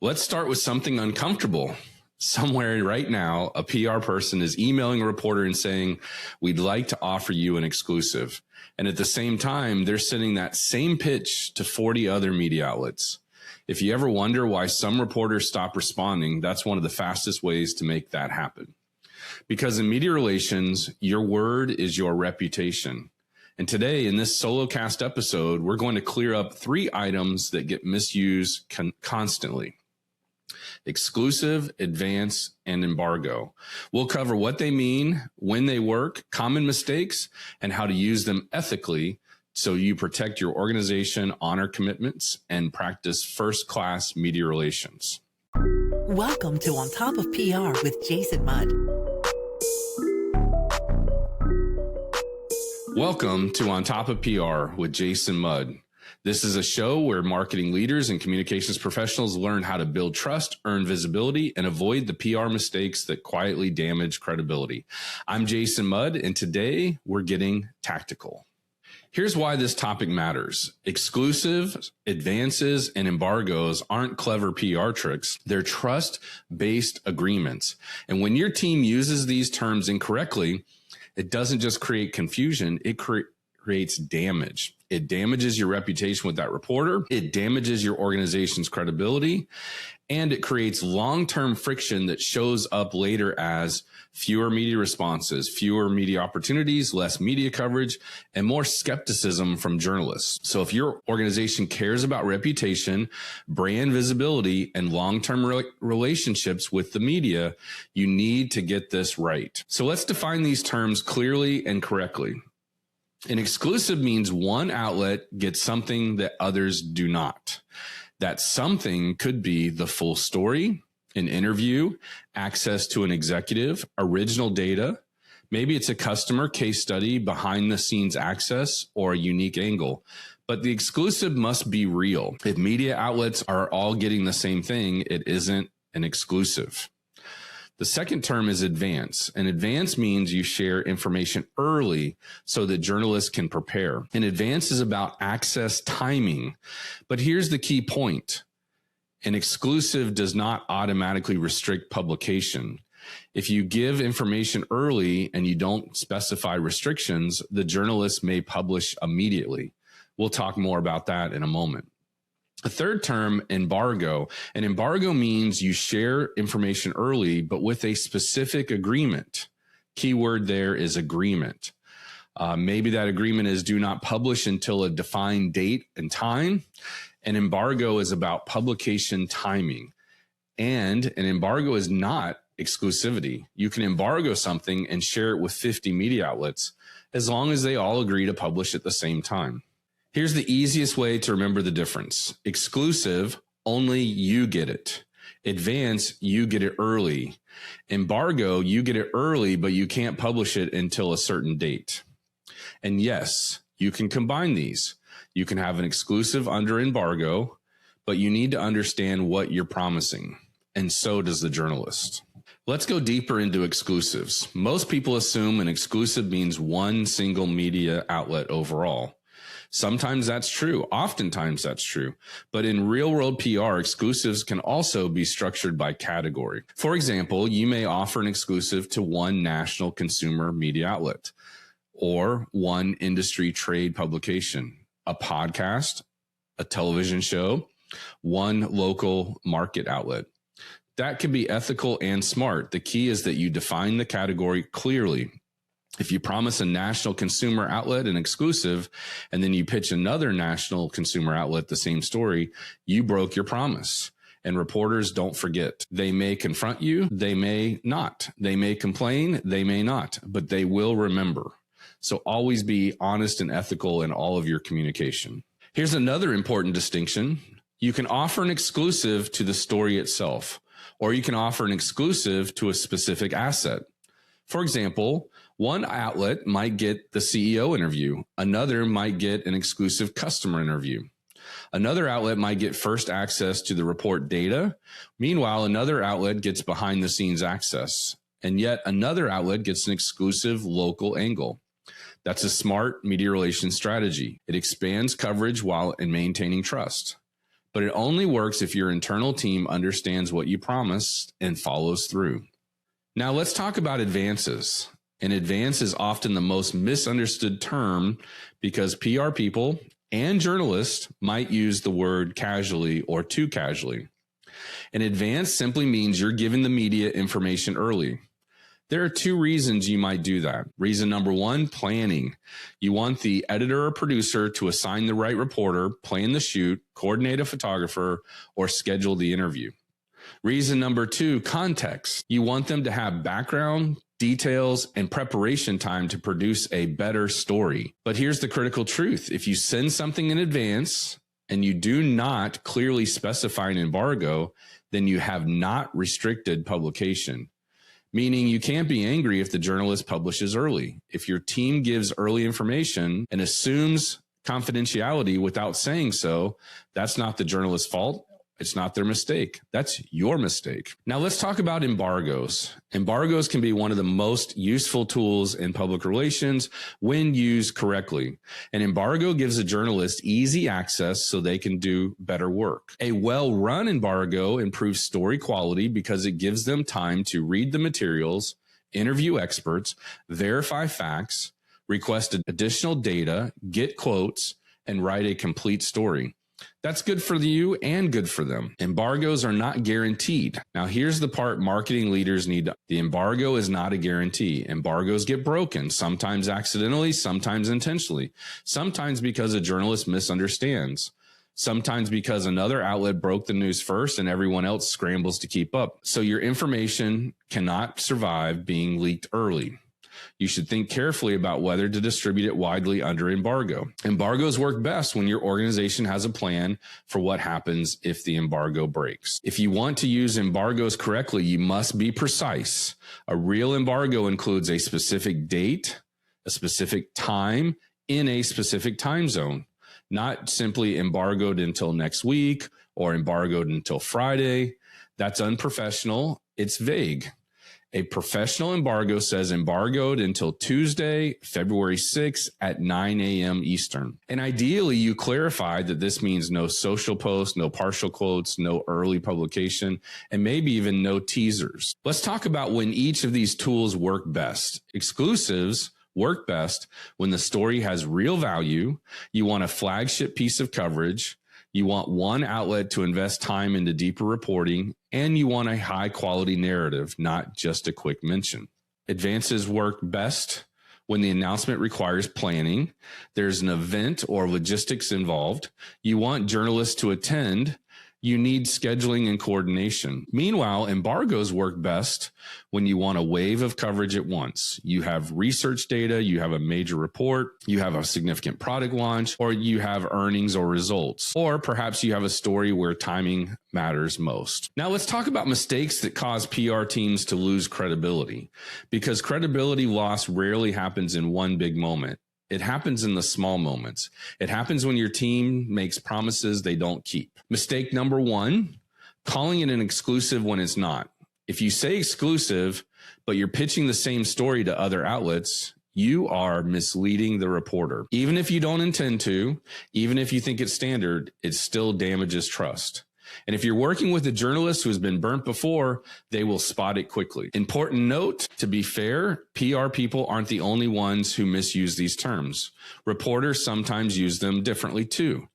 Let's start with something uncomfortable. Somewhere right now, a PR person is emailing a reporter and saying, we'd like to offer you an exclusive. And at the same time, they're sending that same pitch to 40 other media outlets. If you ever wonder why some reporters stop responding, that's one of the fastest ways to make that happen. Because in media relations, your word is your reputation. And today, in this solocast episode, we're going to clear up 3 items that get misused constantly. Exclusive, advance, and embargo. We'll cover what they mean, when they work, common mistakes, and how to use them ethically so you protect your organization, honor commitments, and practice first-class media relations. Welcome to On Top of PR with Jason Mudd. Welcome to On Top of PR with Jason Mudd. This is a show where marketing leaders and communications professionals learn how to build trust, earn visibility, and avoid the PR mistakes that quietly damage credibility. I'm Jason Mudd, and today we're getting tactical. Here's why this topic matters. Exclusives, advances, and embargoes aren't clever PR tricks. They're trust-based agreements. And when your team uses these terms incorrectly, it doesn't just create confusion, it creates damage. It damages your reputation with that reporter. It damages your organization's credibility, and it creates long-term friction that shows up later as fewer media responses, fewer media opportunities, less media coverage, and more skepticism from journalists. So if your organization cares about reputation, brand visibility, and long-term relationships with the media, you need to get this right. So let's define these terms clearly and correctly. An exclusive means one outlet gets something that others do not. That something could be the full story, an interview, access to an executive, original data. Maybe it's a customer case study, behind the scenes access, or a unique angle. But the exclusive must be real. If media outlets are all getting the same thing, it isn't an exclusive. The second term is advance. And advance means you share information early so that journalists can prepare. And advance is about access timing. But here's the key point. An exclusive does not automatically restrict publication. If you give information early and you don't specify restrictions, the journalist may publish immediately. We'll talk more about that in a moment. The third term, embargo. An embargo means you share information early, but with a specific agreement. Keyword there is agreement. Maybe that agreement is do not publish until a defined date and time. An embargo is about publication timing. And an embargo is not exclusivity. You can embargo something and share it with 50 media outlets as long as they all agree to publish at the same time. Here's the easiest way to remember the difference. Exclusive, only you get it. Advance, you get it early. Embargo, you get it early, but you can't publish it until a certain date. And yes, you can combine these. You can have an exclusive under embargo, but you need to understand what you're promising. And so does the journalist. Let's go deeper into exclusives. Most people assume an exclusive means one single media outlet overall. Sometimes that's true. Oftentimes that's true. But in real world PR, exclusives can also be structured by category. For example, you may offer an exclusive to one national consumer media outlet or one industry trade publication, a podcast, a television show, one local market outlet. That can be ethical and smart. The key is that you define the category clearly. If you promise a national consumer outlet an exclusive, and then you pitch another national consumer outlet the same story, you broke your promise. And reporters don't forget. They may confront you, they may not. They may complain, they may not, but they will remember. So always be honest and ethical in all of your communication. Here's another important distinction. You can offer an exclusive to the story itself, or you can offer an exclusive to a specific asset. For example, one outlet might get the CEO interview. Another might get an exclusive customer interview. Another outlet might get first access to the report data. Meanwhile, another outlet gets behind the scenes access. And yet another outlet gets an exclusive local angle. That's a smart media relations strategy. It expands coverage while maintaining trust. but it only works if your internal team understands what you promised and follows through. Now let's talk about advances. An advance is often the most misunderstood term because PR people and journalists might use the word casually or too casually. An advance simply means you're giving the media information early. There are two reasons you might do that. Reason number one, planning. You want the editor or producer to assign the right reporter, plan the shoot, coordinate a photographer, or schedule the interview. Reason number two, context. You want them to have background, details, and preparation time to produce a better story. But here's the critical truth. If you send something in advance and you do not clearly specify an embargo, then you have not restricted publication. Meaning you can't be angry if the journalist publishes early. If your team gives early information and assumes confidentiality without saying so, that's not the journalist's fault. It's not their mistake. That's your mistake. Now let's talk about embargoes. Embargoes can be one of the most useful tools in public relations when used correctly. An embargo gives a journalist easy access so they can do better work. A well-run embargo improves story quality because it gives them time to read the materials, interview experts, verify facts, request additional data, get quotes, and write a complete story. That's good for you and good for them. Embargoes are not guaranteed. Now, here's the part marketing leaders need. The embargo is not a guarantee. Embargoes get broken, sometimes accidentally, sometimes intentionally, sometimes because a journalist misunderstands, sometimes because another outlet broke the news first and everyone else scrambles to keep up. So your information cannot survive being leaked early. You should think carefully about whether to distribute it widely under embargo. Embargoes work best when your organization has a plan for what happens if the embargo breaks. If you want to use embargoes correctly, you must be precise. A real embargo includes a specific date, a specific time, in a specific time zone, not simply embargoed until next week or embargoed until Friday. That's unprofessional. It's vague. A professional embargo says embargoed until Tuesday, February 6th at 9 a.m. Eastern. And ideally, you clarify that this means no social posts, no partial quotes, no early publication, and maybe even no teasers. Let's talk about when each of these tools work best. Exclusives work best when the story has real value. You want a flagship piece of coverage. You want one outlet to invest time into deeper reporting, and you want a high quality narrative, not just a quick mention. Advances work best when the announcement requires planning. There's an event or logistics involved. You want journalists to attend. You need scheduling and coordination. Meanwhile, embargoes work best when you want a wave of coverage at once. You have research data, you have a major report, you have a significant product launch, or you have earnings or results. Or perhaps you have a story where timing matters most. Now let's talk about mistakes that cause PR teams to lose credibility, because credibility loss rarely happens in one big moment. It happens in the small moments. It happens when your team makes promises they don't keep. Mistake number one, calling it an exclusive when it's not. If you say exclusive, but you're pitching the same story to other outlets, you are misleading the reporter. Even if you don't intend to, even if you think it's standard, it still damages trust. And if you're working with a journalist who has been burnt before, they will spot it quickly. Important note, to be fair, PR people aren't the only ones who misuse these terms. Reporters sometimes use them differently too.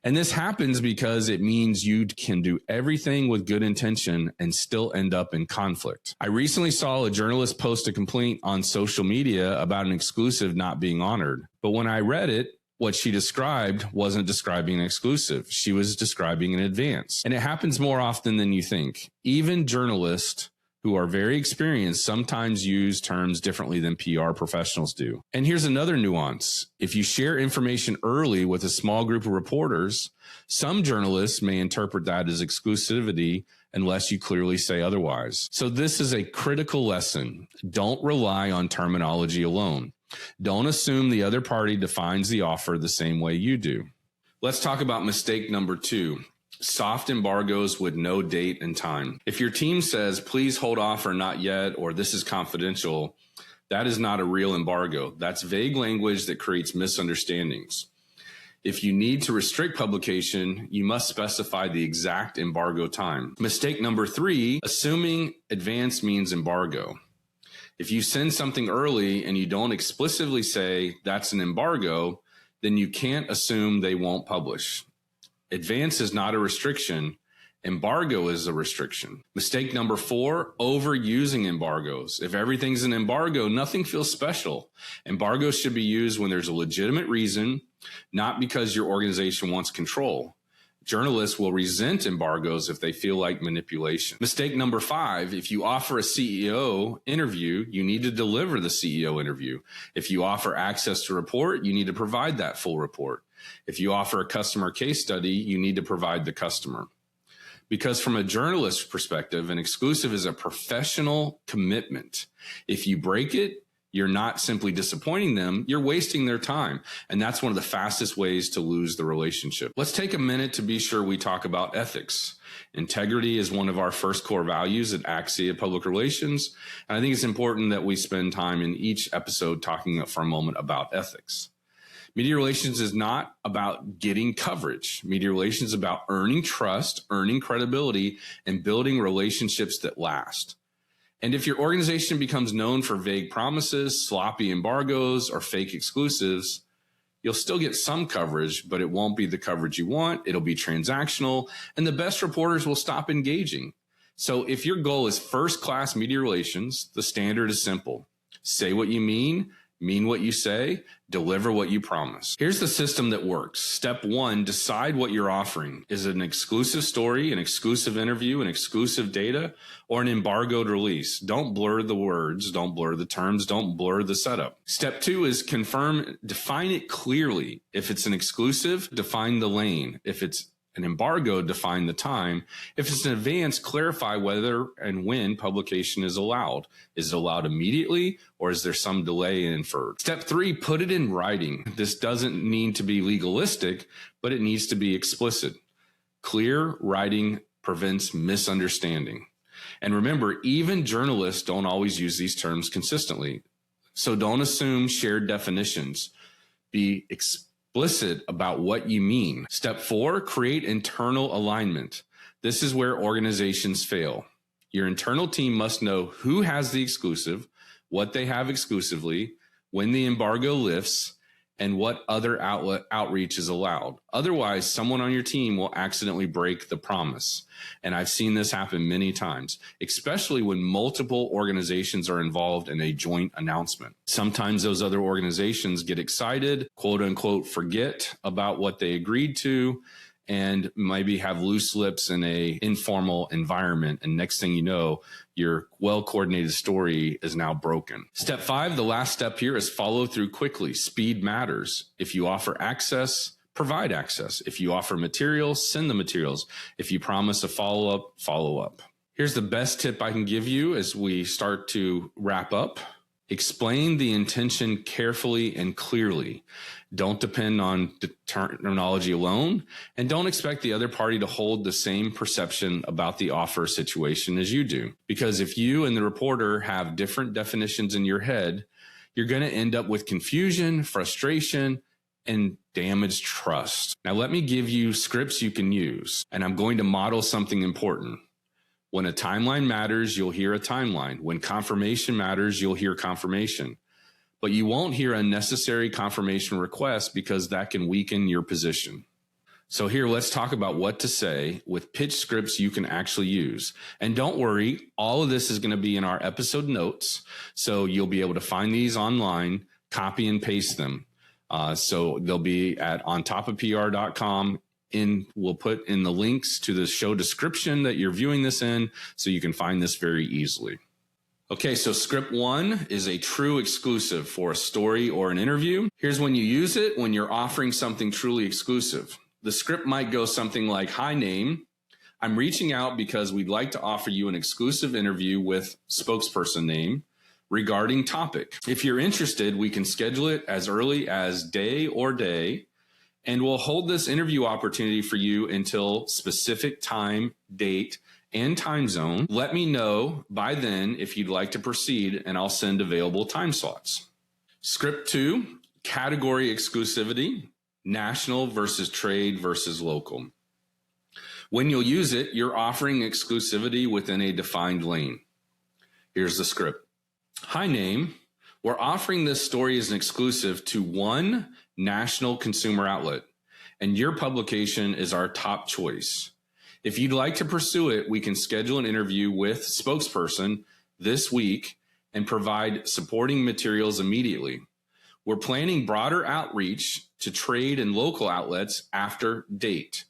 And this happens because it means you can do everything with good intention and still end up in conflict. I recently saw a journalist post a complaint on social media about an exclusive not being honored. But when I read it, what she described wasn't describing an exclusive. She was describing an advance. And it happens more often than you think. Even journalists who are very experienced sometimes use terms differently than PR professionals do. And here's another nuance. If you share information early with a small group of reporters, some journalists may interpret that as exclusivity unless you clearly say otherwise. So this is a critical lesson. Don't rely on terminology alone. Don't assume the other party defines the offer the same way you do. Let's talk about mistake number two. Soft embargoes with no date and time. If your team says, please hold off or not yet, or this is confidential, that is not a real embargo. That's vague language that creates misunderstandings. If you need to restrict publication, you must specify the exact embargo time. Mistake number 3, assuming advance means embargo. If you send something early and you don't explicitly say that's an embargo, then you can't assume they won't publish. Advance is not a restriction. Embargo is a restriction. Mistake number 4, overusing embargoes. If everything's an embargo, nothing feels special. Embargoes should be used when there's a legitimate reason, not because your organization wants control. Journalists will resent embargoes if they feel like manipulation. Mistake number 5, if you offer a CEO interview, you need to deliver the CEO interview. If you offer access to report, you need to provide that full report. If you offer a customer case study, you need to provide the customer. Because from a journalist's perspective, an exclusive is a professional commitment. If you break it, you're not simply disappointing them, you're wasting their time. And that's one of the fastest ways to lose the relationship. Let's take a minute to be sure we talk about ethics. Integrity is one of our first core values at Axia Public Relations. And I think it's important that we spend time in each episode talking for a moment about ethics. Media relations is not about getting coverage. Media relations is about earning trust, earning credibility, and building relationships that last. And if your organization becomes known for vague promises, sloppy embargoes, or fake exclusives, you'll still get some coverage, but it won't be the coverage you want. It'll be transactional, and the best reporters will stop engaging. So if your goal is first-class media relations, the standard is simple. Say what you mean what you say, deliver what you promise. Here's the system that works. Step 1, decide what you're offering. Is it an exclusive story, an exclusive interview, an exclusive data, or an embargoed release? Don't blur the words, don't blur the terms, don't blur the setup. Step 2 is confirm, define it clearly. If it's an exclusive, define the lane. If it's an embargo, define the time. If it's an advance, clarify whether and when publication is allowed. Is it allowed immediately, or is there some delay inferred? Step 3, put it in writing. This doesn't need to be legalistic, but it needs to be explicit. Clear writing prevents misunderstanding. And remember, even journalists don't always use these terms consistently. So don't assume shared definitions. Be explicit about what you mean. Step 4, create internal alignment. This is where organizations fail. Your internal team must know who has the exclusive, what they have exclusively, when the embargo lifts, and what other outreach is allowed. Otherwise, someone on your team will accidentally break the promise. And I've seen this happen many times, especially when multiple organizations are involved in a joint announcement. Sometimes those other organizations get excited, quote unquote, forget about what they agreed to, and maybe have loose lips in a informal environment. And next thing you know, your well-coordinated story is now broken. Step 5, the last step here is follow through quickly. Speed matters. If you offer access, provide access. If you offer materials, send the materials. If you promise a follow-up, follow up. Here's the best tip I can give you as we start to wrap up. Explain the intention carefully and clearly. Don't depend on terminology alone, and don't expect the other party to hold the same perception about the offer situation as you do. Because if you and the reporter have different definitions in your head, you're going to end up with confusion, frustration, and damaged trust. Now, let me give you scripts you can use, and I'm going to model something important. When a timeline matters, you'll hear a timeline. When confirmation matters, you'll hear confirmation. But you won't hear unnecessary confirmation requests because that can weaken your position. So here, let's talk about what to say with pitch scripts you can actually use. And don't worry, all of this is going to be in our episode notes. So you'll be able to find these online, copy and paste them. So they'll be at ontopofpr.com. We'll put in the links to the show description that you're viewing this in, so you can find this very easily. Okay, so script 1 is a true exclusive for a story or an interview. Here's when you use it: when you're offering something truly exclusive. The script might go something like, "Hi, name. I'm reaching out because we'd like to offer you an exclusive interview with spokesperson name regarding topic. If you're interested, we can schedule it as early as day, and we'll hold this interview opportunity for you until specific time, date, and time zone. Let me know by then if you'd like to proceed, and I'll send available time slots." Script 2, category exclusivity. national versus trade versus local. When you'll use it, you're offering exclusivity within a defined lane. Here's the script. Hi, name. We're offering this story as an exclusive to one national consumer outlet, and your publication is our top choice. If you'd like to pursue it, we can schedule an interview with spokesperson this week and provide supporting materials immediately. We're planning broader outreach to trade and local outlets after date,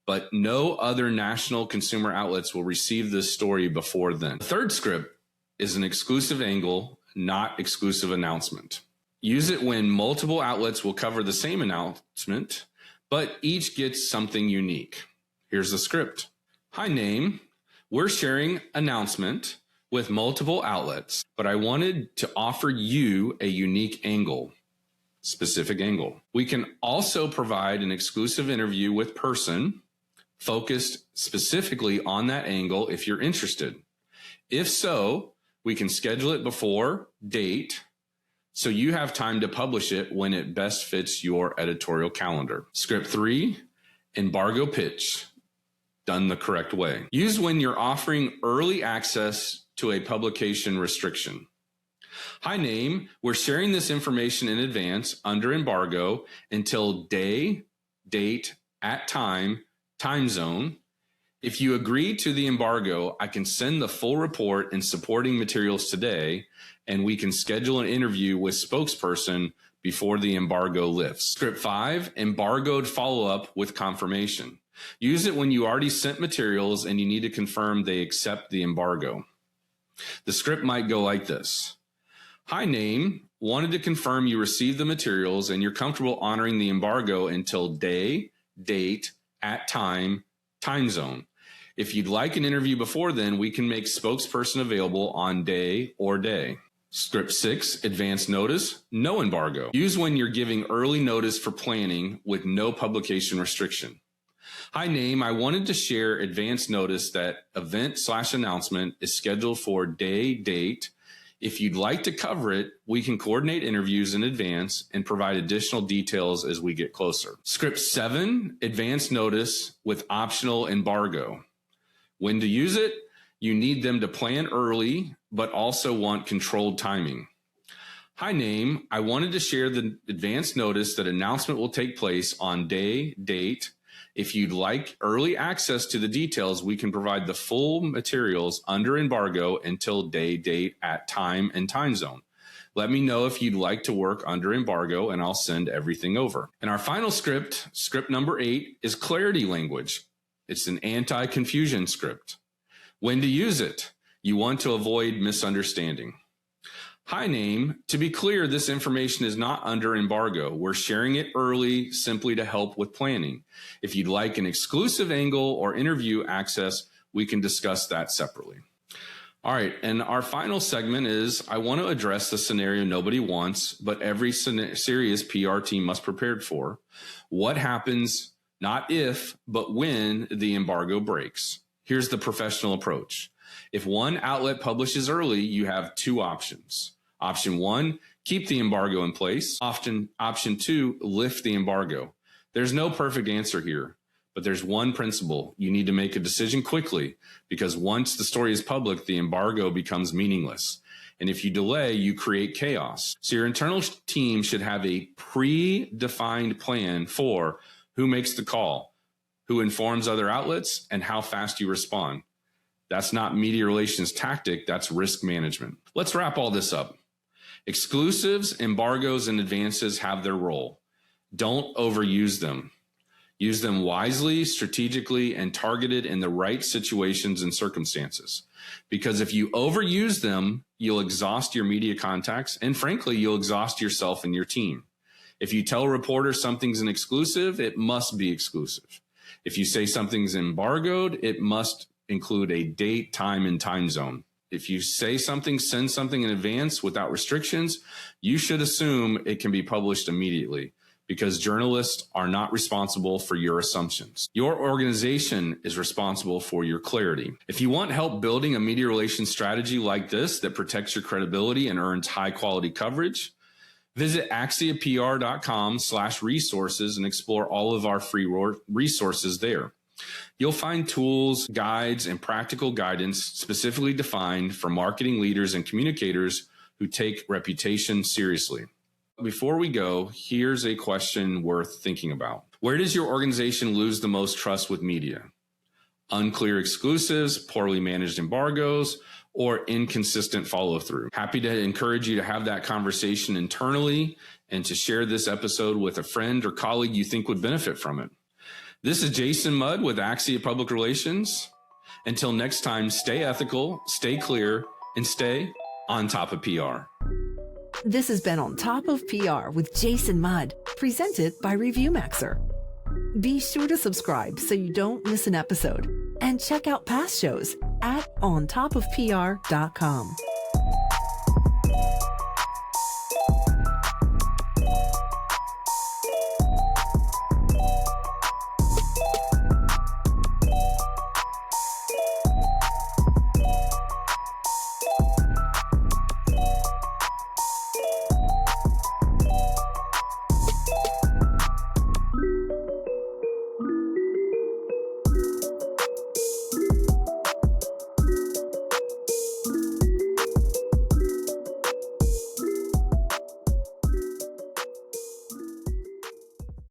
but no other national consumer outlets will receive this story before then. The third script is an exclusive angle, not exclusive announcement. Use it when multiple outlets will cover the same announcement, but each gets something unique. Here's the script. Hi, name. We're sharing announcement with multiple outlets, but I wanted to offer you a unique angle, specific angle. We can also provide an exclusive interview with person focused specifically on that angle if you're interested. If so, we can schedule it before date so you have time to publish it when it best fits your editorial calendar. Script 3, embargo pitch, done the correct way. Use when you're offering early access to a publication restriction. Hi, name. We're sharing this information in advance under embargo until day, date, at time zone. If you agree to the embargo, I can send the full report and supporting materials today, and we can schedule an interview with spokesperson before the embargo lifts. Script 5, embargoed follow-up with confirmation. Use it when you already sent materials and you need to confirm they accept the embargo. The script might go like this. Hi, name. Wanted to confirm you received the materials and you're comfortable honoring the embargo until day, date, at time zone. If you'd like an interview before then, we can make spokesperson available on day or day. Script 6, advance notice, no embargo. Use when you're giving early notice for planning with no publication restriction. Hi, name. I wanted to share advance notice that event/announcement is scheduled for day, date. If you'd like to cover it, we can coordinate interviews in advance and provide additional details as we get closer. Script 7, advance notice with optional embargo. When to use it, you need them to plan early, but also want controlled timing. Hi, name. I wanted to share the advance notice that announcement will take place on day, date. If you'd like early access to the details, we can provide the full materials under embargo until day, date, at time, and time zone. Let me know if you'd like to work under embargo, and I'll send everything over. And our final script, script number 8, is clarity language. It's an anti-confusion script. When to use it? You want to avoid misunderstanding. Hi, name. To be clear, this information is not under embargo. We're sharing it early simply to help with planning. If you'd like an exclusive angle or interview access, we can discuss that separately. All right, and our final segment is I want to address the scenario nobody wants, but every serious PR team must prepare for. What happens not if, but when the embargo breaks? Here's the professional approach. If one outlet publishes early, you have two options. Option 1, keep the embargo in place. Option 2, lift the embargo. There's no perfect answer here, but there's one principle. You need to make a decision quickly because once the story is public, the embargo becomes meaningless. And if you delay, you create chaos. So your internal team should have a predefined plan for who makes the call, who informs other outlets, and how fast you respond. That's not media relations tactic, that's risk management. Let's wrap all this up. Exclusives, embargoes, and advances have their role. Don't overuse them. Use them wisely, strategically, and targeted in the right situations and circumstances. Because if you overuse them, you'll exhaust your media contacts, and frankly, you'll exhaust yourself and your team. If you tell reporters something's an exclusive, it must be exclusive. If you say something's embargoed, it must include a date, time, and time zone. If you say something, send something in advance without restrictions, you should assume it can be published immediately because journalists are not responsible for your assumptions. Your organization is responsible for your clarity. If you want help building a media relations strategy like this that protects your credibility and earns high quality coverage, Visit axiapr.com/resources and explore all of our free resources there. You'll find tools, guides, and practical guidance specifically defined for marketing leaders and communicators who take reputation seriously. Before we go, here's a question worth thinking about. Where does your organization lose the most trust with media? Unclear exclusives, poorly managed embargoes, or inconsistent follow-through? Happy to encourage you to have that conversation internally and to share this episode with a friend or colleague you think would benefit from it. This is Jason Mudd with Axia Public Relations. Until next time, stay ethical, stay clear, and stay on top of PR. This has been On Top of PR with Jason Mudd, presented by ReviewMaxer. Be sure to subscribe so you don't miss an episode, and check out past shows at ontopofpr.com.